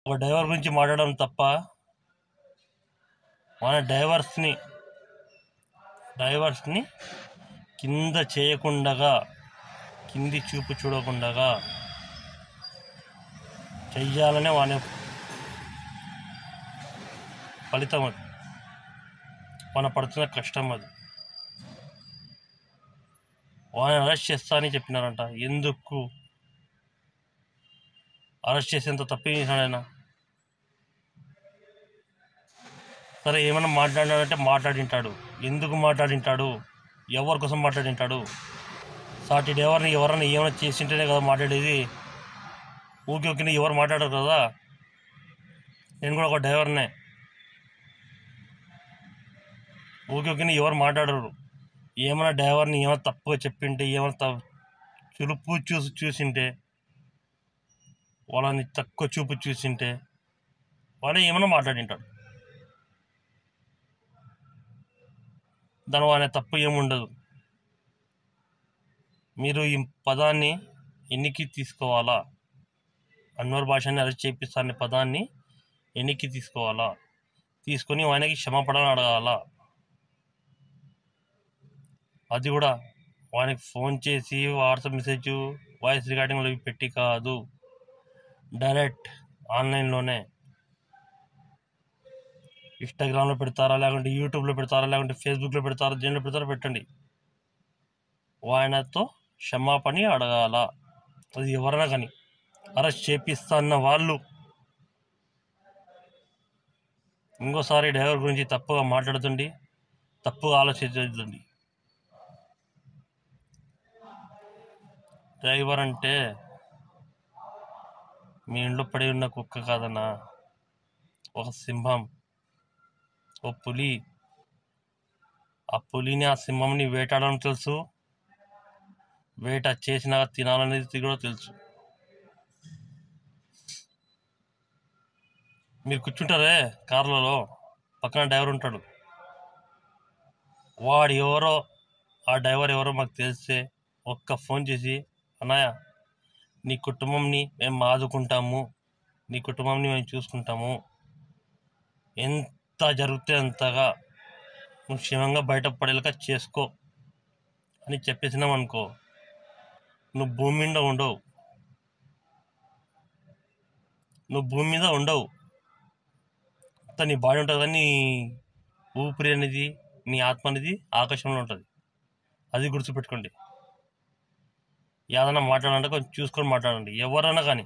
ఒక డ్రైవర్ గురించి మాట్లాడడం తప్ప మన డ్రైవర్స్ని కింద చేయకుండా, కింది చూపు చూడకుండా చెయ్యాలనే వాని ఫలితం అది, మన పడుతున్న కష్టం అది. వాని అరెస్ట్ చేస్తా అని చెప్పినారంట. ఎందుకు అరెస్ట్ చేసేంత తప్పేం చేసినాడు ఆయన? సరే ఏమైనా మాట్లాడినాడంటే మాట్లాడింటాడు. ఎందుకు మాట్లాడింటాడు? ఎవరి కోసం మాట్లాడింటాడు? సాటి డ్రైవర్ని ఎవరైనా ఏమైనా చేసింటేనే కదా మాట్లాడేది. ఊరికి ఎవరు మాట్లాడరు కదా. నేను కూడా ఒక డ్రైవర్నే. ఊరికి ఎవరు మాట్లాడరు. ఏమైనా డ్రైవర్ని ఏమైనా తప్పుగా చెప్పింటే, ఏమైనా చులుపు చూసింటే, వాళ్ళని తక్కువ చూపు చూసింటే వాడే ఏమైనా మాట్లాడింటాడు. దాని వానే తప్పు ఏముండదు. మీరు ఈ పదాన్ని ఎన్నికి తీసుకోవాలా? అన్వర్ భాషని అరెస్ట్ చేపిస్తా అనే పదాన్ని ఎన్నికి తీసుకోవాలా? తీసుకొని ఆయనకి క్షమాపణ అడగాల. అది కూడా ఆయనకి ఫోన్ చేసి వాట్సాప్ మెసేజ్, వాయిస్ రికార్డింగ్లో పెట్టి కాదు, డైరెక్ట్ ఆన్లైన్లోనే ఇన్స్టాగ్రామ్లో పెడతారా, లేకుంటే యూట్యూబ్లో పెడతారా, లేకుంటే ఫేస్బుక్లో పెడతారా, దేనిలో పెడతారో పెట్టండి. ఆయనతో క్షమాపణ అడగాల. అది ఎవరైనా కానీ అరెస్ట్ చేపిస్తా అన్న వాళ్ళు ఇంకోసారి డ్రైవర్ గురించి తప్పుగా మాట్లాడుతుండి, తప్పుగా ఆలోచించండి. డ్రైవర్ అంటే మీ ఇంట్లో పడి ఉన్న కుక్క కాదన్నా, ఒక సింహం, ఓ పులి. ఆ పులిని, ఆ సింహంని వేటాడడం తెలుసు, వేట చేసినా తినాలనేది కూడా తెలుసు. మీరు కూర్చుంటారే కార్లలో, పక్కన డ్రైవర్ ఉంటాడు. వాడు ఎవరో, ఆ డ్రైవర్ ఎవరో మాకు తెలిస్తే ఒక్క ఫోన్ చేసి, అన్నయ్య నీ కుటుంబంని మేము ఆదుకుంటాము, నీ కుటుంబంని మేము చూసుకుంటాము, ఎంత జరిగితే అంతగా నువ్వు క్షేమంగా బయటపడేలాగా చేసుకో అని చెప్పేసినాం అనుకో, నువ్వు భూమి మీద ఉండవు. నీ బాడీ ఉంటుంది కానీ నీ ఊపిరి అనేది, నీ ఆత్మ అనేది ఆకాశంలో ఉంటుంది. అది గుర్తుపెట్టుకోండి. ఏదైనా మాట్లాడాలంటే కొంచెం చూసుకొని మాట్లాడండి, ఎవరైనా కానీ.